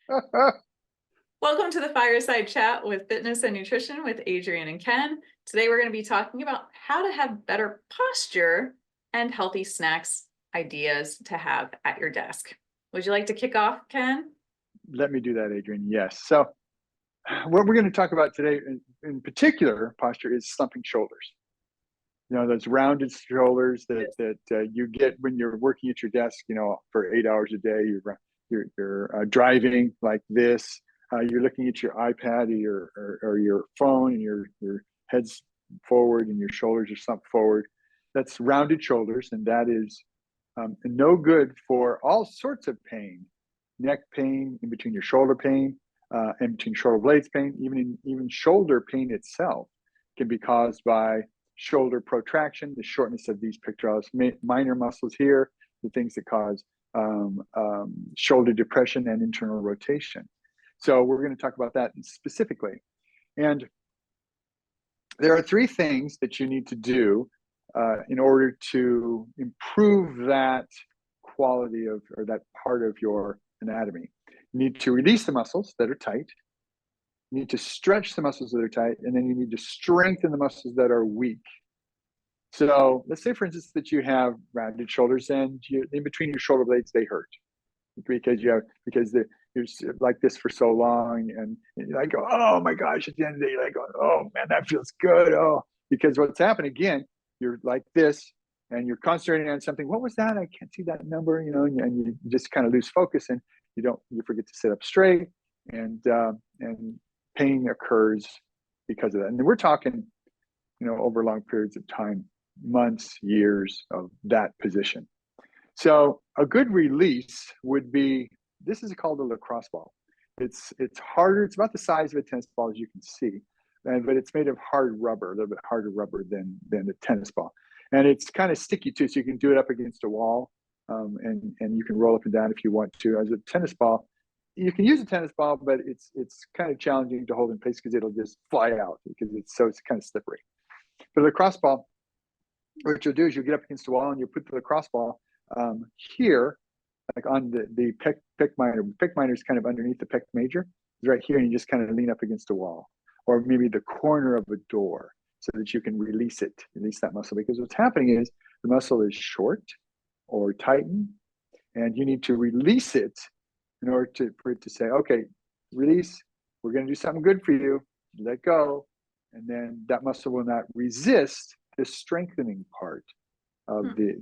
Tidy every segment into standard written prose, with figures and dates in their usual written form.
Welcome to the Fireside Chat with Fitness and Nutrition with Adrienne and Ken. Today we're going to be talking about how to have better posture and healthy snacks ideas to have at your desk. Would you like to kick off, Ken? Let me do that, Adrienne. Yes. So what we're going to talk about today in particular posture is slumping shoulders. You know, those rounded shoulders that you get when you're working at your desk, you know, for 8 hours a day. You're driving like this. You're looking at your iPad or your phone, and your head's forward and your shoulders are slumped forward. That's rounded shoulders, and that is no good for all sorts of pain, neck pain, in between your shoulder pain, and between shoulder blades pain, even shoulder pain itself can be caused by shoulder protraction, the shortness of these pectoralis minor muscles here, the things that cause shoulder depression and internal rotation. So we're going to talk about that specifically. And there are 3 things that you need to do in order to improve that quality of, or that part of your anatomy. You need to release the muscles that are tight. You need to stretch the muscles that are tight, and then you need to strengthen the muscles that are weak. So let's say, for instance, that you have rounded shoulders, and in between your shoulder blades, they hurt because you're like this for so long, and I go, oh my gosh, at the end of the day, you're like, oh man, that feels good. Oh, because what's happened again, you're like this, and you're concentrating on something. What was that? I can't see that number, you know, and you just kind of lose focus, and you forget to sit up straight, and pain occurs because of that. And we're talking, you know, over long periods of time, months, years of that position. So a good release would be, this is called a lacrosse ball. It's harder. It's about the size of a tennis ball, as you can see, but it's made of hard rubber, a little bit harder rubber than a tennis ball. And it's kind of sticky too, so you can do it up against a wall, and you can roll up and down if you want to. As a tennis ball, you can use a tennis ball, but it's kind of challenging to hold in place because it'll just fly out because it's kind of slippery. But a lacrosse ball, what you'll do is you'll get up against a wall and you'll put the lacrosse ball here, like on the pec minor. Pec minor is kind of underneath the pec major. It's right here, and you just kind of lean up against a wall, or maybe the corner of a door, so that you can release that muscle. Because what's happening is the muscle is short or tightened, and you need to release it in order for it to say, okay, release, we're going to do something good for you, let go. And then that muscle will not resist the strengthening part of the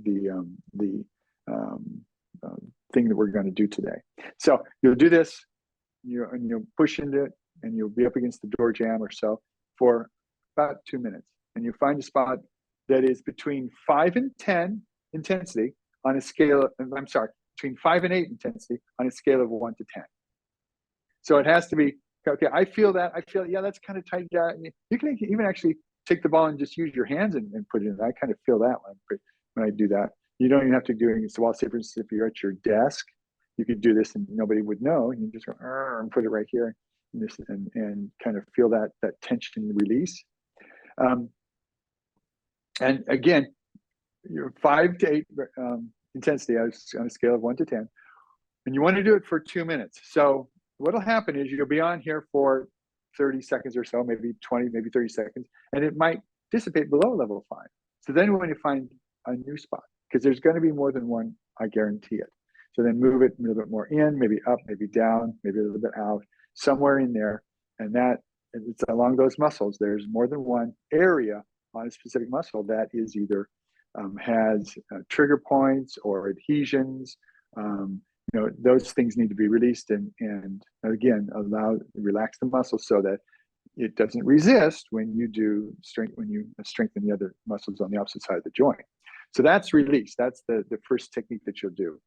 thing that we're going to do today. So you'll do this, and you'll push into it, and you'll be up against the door jamb or so for about 2 minutes. And you find a spot that is between 5 and 10 intensity on a scale of, between 5 and 8 intensity on a scale of 1 to 10. So it has to be, okay, I feel that. Yeah, that's kind of tight. Yeah, you can even actually take the ball and just use your hands and put it in. I kind of feel that when I do that. You don't even have to do it against the wall. Say, for instance, if you're at your desk, you could do this and nobody would know. You just go and put it right here, and kind of feel that tension release. And again, you're 5 to 8 intensity on a scale of 1 to 10, and you want to do it for 2 minutes. So what'll happen is you'll be on here for 30 seconds or so, maybe 20, maybe 30 seconds, and it might dissipate below level 5. So then we want to find a new spot, because there's going to be more than one, I guarantee it. So then move it a little bit more in, maybe up, maybe down, maybe a little bit out, somewhere in there. And it's along those muscles. There's more than one area on a specific muscle that is either has trigger points or adhesions. Those things need to be released, and again, relax the muscle so that it doesn't resist when you strengthen the other muscles on the opposite side of the joint. So that's release. That's the first technique that you'll do.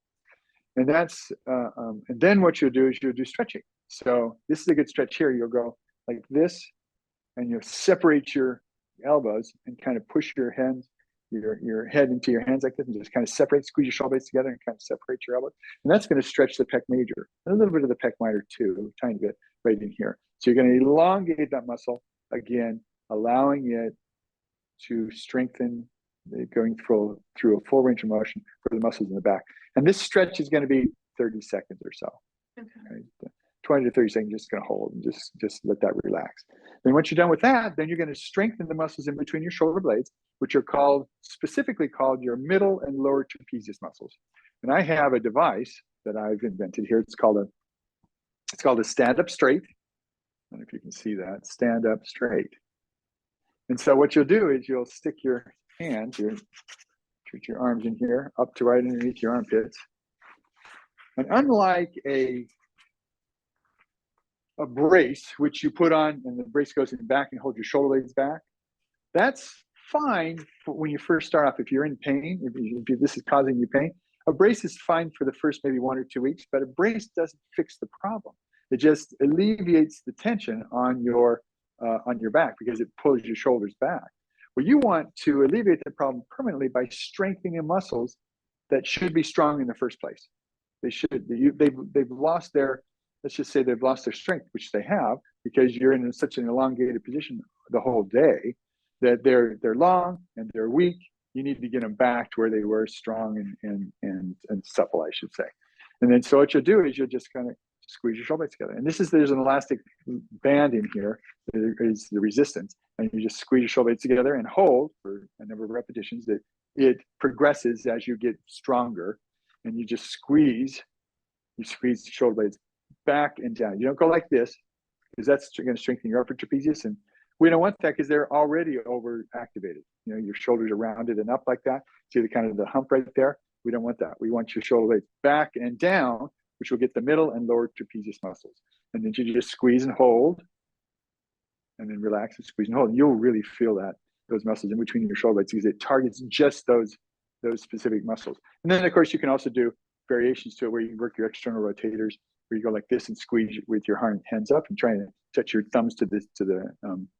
And and then what you'll do is you'll do stretching. So this is a good stretch here. You'll go like this, and you'll separate your elbows and kind of push your head into your hands like this, and just kind of squeeze your shoulder blades together and kind of separate your elbows. And that's going to stretch the pec major, and a little bit of the pec minor too, a tiny bit right in here. So you're going to elongate that muscle, again, allowing it to strengthen, going through a full range of motion for the muscles in the back. And this stretch is going to be 30 seconds or so. Okay. Right? 20 to 30 seconds, just going to hold and just let that relax. Then once you're done with that, then you're going to strengthen the muscles in between your shoulder blades, which are specifically called your middle and lower trapezius muscles. And I have a device that I've invented here. It's called a stand up straight. I don't know if you can see that, stand up straight. And so what you'll do is you'll stick your hands, put your arms in here, up to right underneath your armpits. And unlike a brace, which you put on and the brace goes in the back and hold your shoulder blades back, that's fine for when you first start off. If you're in pain, if this is causing you pain, a brace is fine for the first maybe 1 or 2 weeks, but a brace doesn't fix the problem. It just alleviates the tension on your back because it pulls your shoulders back. Well, you want to alleviate the problem permanently by strengthening the muscles that should be strong in the first place. They've lost their, let's just say they've lost their strength, which they have, because you're in such an elongated position the whole day that they're long and they're weak. You need to get them back to where they were, strong and supple, I should say. And then so what you'll do is you'll just kind of squeeze your shoulder blades together. And there's an elastic band in here that is the resistance. And you just squeeze your shoulder blades together and hold for a number of repetitions. That it progresses as you get stronger. And you just squeeze the shoulder blades back and down. You don't go like this, because that's going to strengthen your upper trapezius. And we don't want that because they're already overactivated. You know, your shoulders are rounded and up like that. See the kind of the hump right there? We don't want that. We want your shoulder blades back and down, which will get the middle and lower trapezius muscles. And then you just squeeze and hold, and then relax and squeeze and hold. And you'll really feel those muscles in between your shoulder blades because it targets just those specific muscles. And then of course you can also do variations to it where you work your external rotators, where you go like this and squeeze with your hands up and try to touch your thumbs to the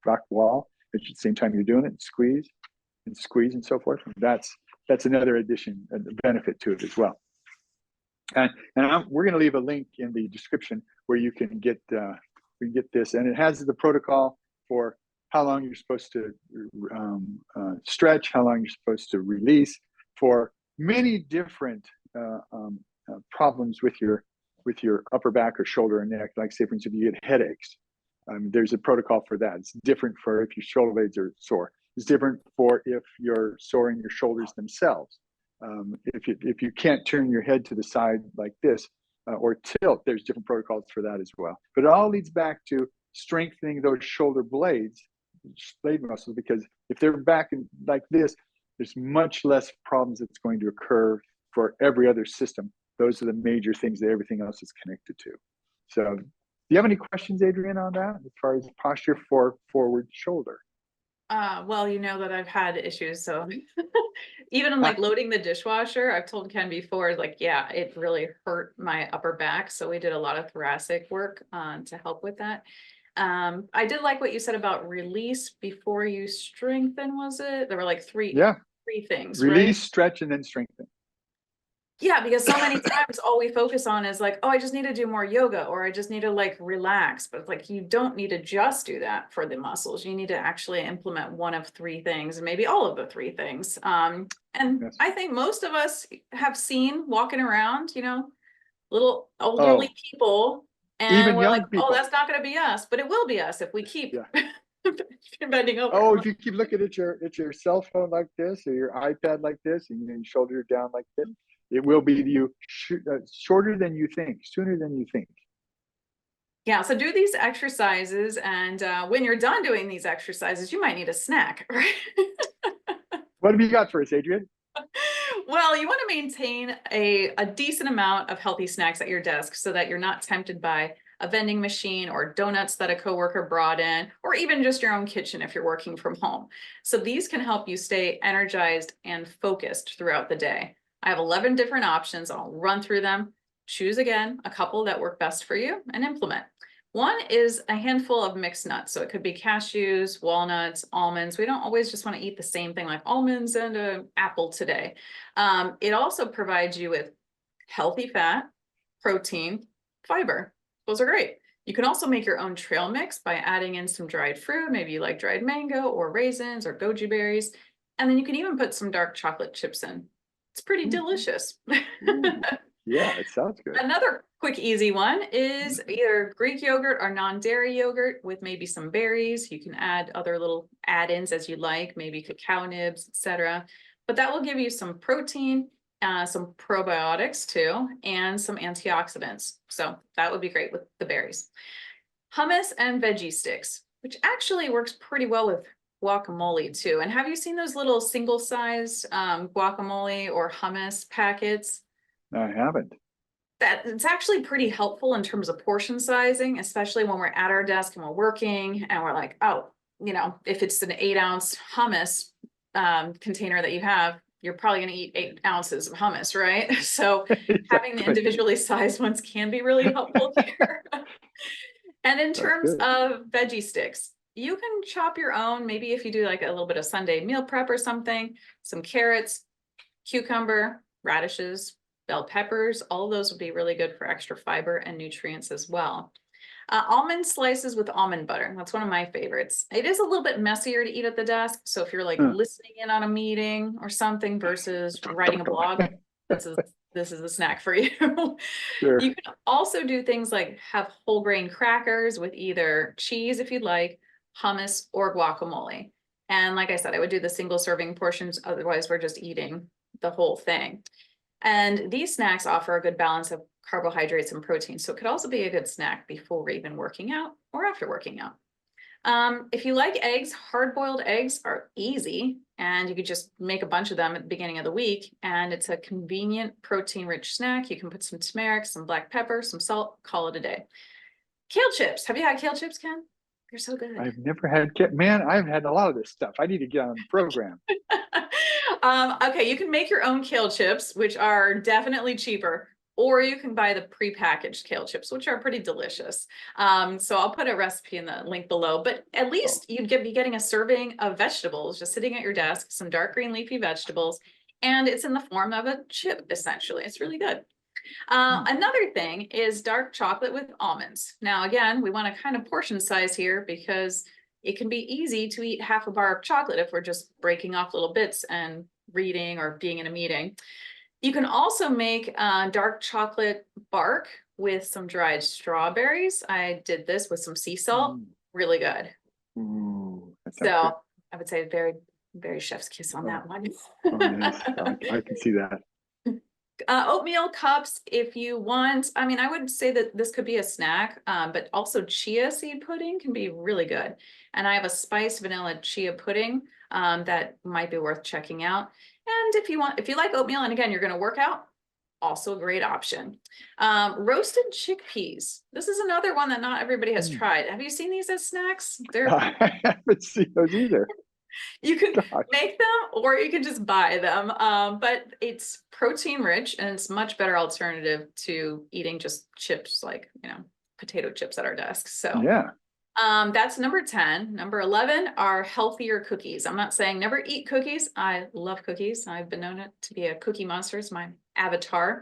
rock wall at the same time you're doing it, and squeeze and so forth. And that's another addition, a benefit to it as well. And we're going to leave a link in the description where you can get this, and it has the protocol for how long you're supposed to stretch, how long you're supposed to release, for many different problems with your upper back or shoulder and neck. Like say, for instance, if you get headaches, there's a protocol for that. It's different for if your shoulder blades are sore. It's different for if you're sore in your shoulders themselves. If you can't turn your head to the side like this or tilt, there's different protocols for that as well. But it all leads back to strengthening those shoulder blade muscles, because if they're back like this, there's much less problems that's going to occur for every other system. Those are the major things that everything else is connected to. So do you have any questions, Adrienne, on that as far as posture for forward shoulder? Well, you know that I've had issues, so even like loading the dishwasher, I've told Ken before, like, yeah, it really hurt my upper back. So we did a lot of thoracic work to help with that. I did like what you said about release before you strengthen, was it? There were like three things, release, right? stretch, and then strengthen. Yeah, because so many times all we focus on is like, oh, I just need to do more yoga, or I just need to like relax. But it's like, you don't need to just do that for the muscles. You need to actually implement one of 3 things, and maybe all of the 3 things. And yes. I think most of us have seen walking around, you know, little elderly people, and even we're like, people. Oh, that's not going to be us, but it will be us if we keep bending over. Oh, if you keep looking at your cell phone like this, or your iPad like this, and your shoulder down like this, it will be you shorter than you think, sooner than you think. Yeah, so do these exercises, and when you're done doing these exercises, you might need a snack, right? What have you got for us, Adrienne? Well, you want to maintain a decent amount of healthy snacks at your desk so that you're not tempted by a vending machine or donuts that a coworker brought in, or even just your own kitchen if you're working from home. So these can help you stay energized and focused throughout the day. I have 11 different options. I'll run through them, choose again a couple that work best for you, and implement. One is a handful of mixed nuts. So it could be cashews, walnuts, almonds. We don't always just want to eat the same thing like almonds and an apple today. It also provides you with healthy fat, protein, fiber. Those are great. You can also make your own trail mix by adding in some dried fruit. Maybe you like dried mango or raisins or goji berries. And then you can even put some dark chocolate chips in. It's pretty delicious. Yeah, it sounds good. Another quick, easy one is either Greek yogurt or non-dairy yogurt with maybe some berries. You can add other little add-ins as you like, maybe cacao nibs, etc. But that will give you some protein, some probiotics too, and some antioxidants. So that would be great with the berries. Hummus and veggie sticks, which actually works pretty well with guacamole too. And have you seen those little single-size guacamole or hummus packets? I haven't. That it's actually pretty helpful in terms of portion sizing, especially when we're at our desk and we're working and we're like, oh, if it's an 8-ounce hummus container that you have, you're probably going to eat 8 ounces of hummus, right? So having the Exactly. individually sized ones can be really helpful here. And in That's terms good. of veggie sticks, you can chop your own, maybe if you do like a little bit of Sunday meal prep or something, some carrots, cucumber, radishes, bell peppers, all of those would be really good for extra fiber and nutrients as well. Almond slices with almond butter. That's one of my favorites. It is a little bit messier to eat at the desk. So if you're like Huh. listening in on a meeting or something versus writing a blog, this is a snack for you. Sure. You can also do things like have whole grain crackers with either cheese if you'd like, hummus, or guacamole. And like I said, I would do the single serving portions. Otherwise, we're just eating the whole thing. And these snacks offer a good balance of carbohydrates and protein. So it could also be a good snack before even working out or after working out. If you like eggs, hard-boiled eggs are easy, and you could just make a bunch of them at the beginning of the week. And it's a convenient protein-rich snack. You can put some turmeric, some black pepper, some salt, call it a day. Kale chips. Have you had kale chips, Ken? They're so good. I've never had man, I've had a lot of this stuff. I need to get on the program. Okay, you can make your own kale chips, which are definitely cheaper, or you can buy the prepackaged kale chips, which are pretty delicious. So I'll put a recipe in the link below, but at least you'd be getting a serving of vegetables just sitting at your desk, some dark green leafy vegetables, and it's in the form of a chip, essentially. It's really good. Another thing is dark chocolate with almonds. Now, again, we want to kind of portion size here because it can be easy to eat half a bar of chocolate if we're just breaking off little bits and reading or being in a meeting. You can also make dark chocolate bark with some dried strawberries. I did this with some sea salt, really good. Ooh, that sounds So good. I would say very, very chef's kiss on that one. Oh, yes, I can see that. Oatmeal cups, if you want. I mean, I would say that this could be a snack, but also chia seed pudding can be really good. And I have a spiced vanilla chia pudding that might be worth checking out. And if you like oatmeal, and again, you're going to work out, also a great option. Roasted chickpeas. This is another one that not everybody has tried. Have you seen these as snacks? I haven't seen those either. You can Gosh. make them or you can just buy them. But it's protein rich and it's much better alternative to eating just chips like, potato chips at our desks. So Yeah. that's number 10. Number 11 are healthier cookies. I'm not saying never eat cookies. I love cookies. I've been known to be a cookie monster. It's my avatar.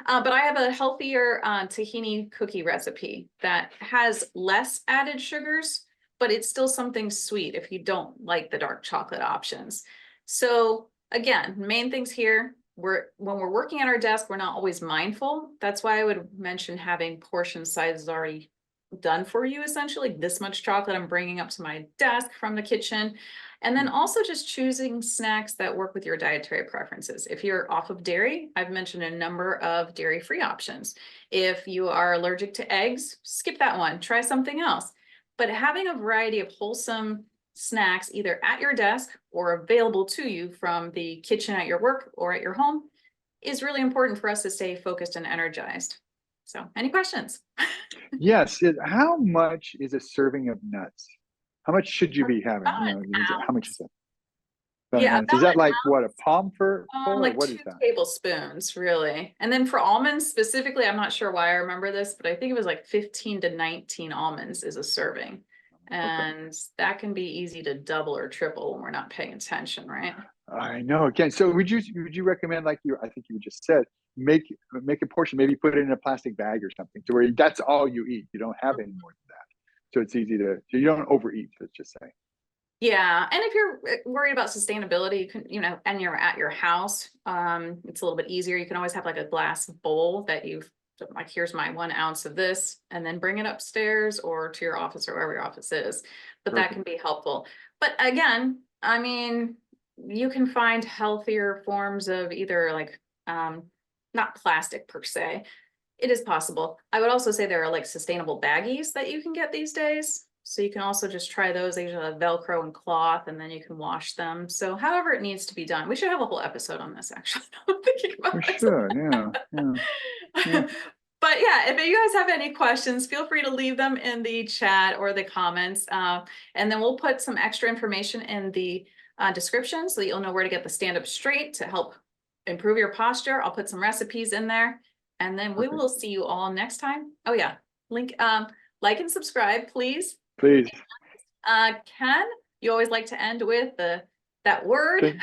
But I have a healthier tahini cookie recipe that has less added sugars, but it's still something sweet if you don't like the dark chocolate options. So again, main things here, when we're working at our desk, we're not always mindful. That's why I would mention having portion sizes already done for you, essentially. This much chocolate I'm bringing up to my desk from the kitchen. And then also just choosing snacks that work with your dietary preferences. If you're off of dairy, I've mentioned a number of dairy-free options. If you are allergic to eggs, skip that one, try something else. But having a variety of wholesome snacks either at your desk or available to you from the kitchen at your work or at your home is really important for us to stay focused and energized. So, any questions? Yes. How much is a serving of nuts? How much should you be having? About an How much is ounce. that? About an Yeah, ounce. Is about that an like what, a ounce, palm full, or like what two is that? tablespoons, really. And then for almonds specifically, I'm not sure why I remember this, but I think it was like 15 to 19 almonds is a serving. Okay. And that can be easy to double or triple when we're not paying attention, right? I know. Again, so would you recommend, like I think you just said, make a portion, maybe put it in a plastic bag or something, to where that's all you eat. You don't have any more than that. So it's easy so you don't overeat, let's just say. Yeah, and if you're worried about sustainability, you can, and you're at your house, it's a little bit easier. You can always have like a glass bowl that you've like, here's my 1 ounce of this, and then bring it upstairs or to your office or wherever your office is. But that can be helpful. But again, I mean, you can find healthier forms of either like, not plastic per se. It is possible. I would also say there are like sustainable baggies that you can get these days. So you can also just try those. They usually have Velcro and cloth, and then you can wash them. So however it needs to be done. We should have a whole episode on this, actually. I'm thinking We about this. should, yeah. But yeah, if you guys have any questions, feel free to leave them in the chat or the comments. And then we'll put some extra information in the description so that you'll know where to get the stand up straight to help improve your posture. I'll put some recipes in there. And then we will see you all next time. Oh yeah, link, like and subscribe, please. Please. Ken, you always like to end with that word.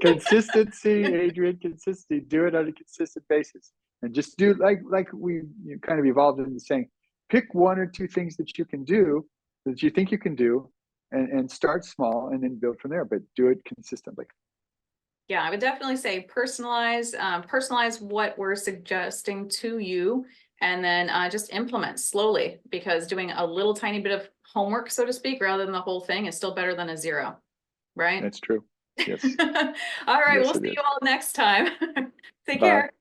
Consistency, Adrienne, consistency. Do it on a consistent basis. And just do like we kind of evolved into saying, pick 1 or 2 things that you can do, that you think you can do, and start small and then build from there, but do it consistently. Yeah, I would definitely say personalize what we're suggesting to you, and then just implement slowly, because doing a little tiny bit of homework, so to speak, rather than the whole thing is still better than a 0, right? That's true. Yes. All right, Yes, we'll see you all next time. Take Bye. care.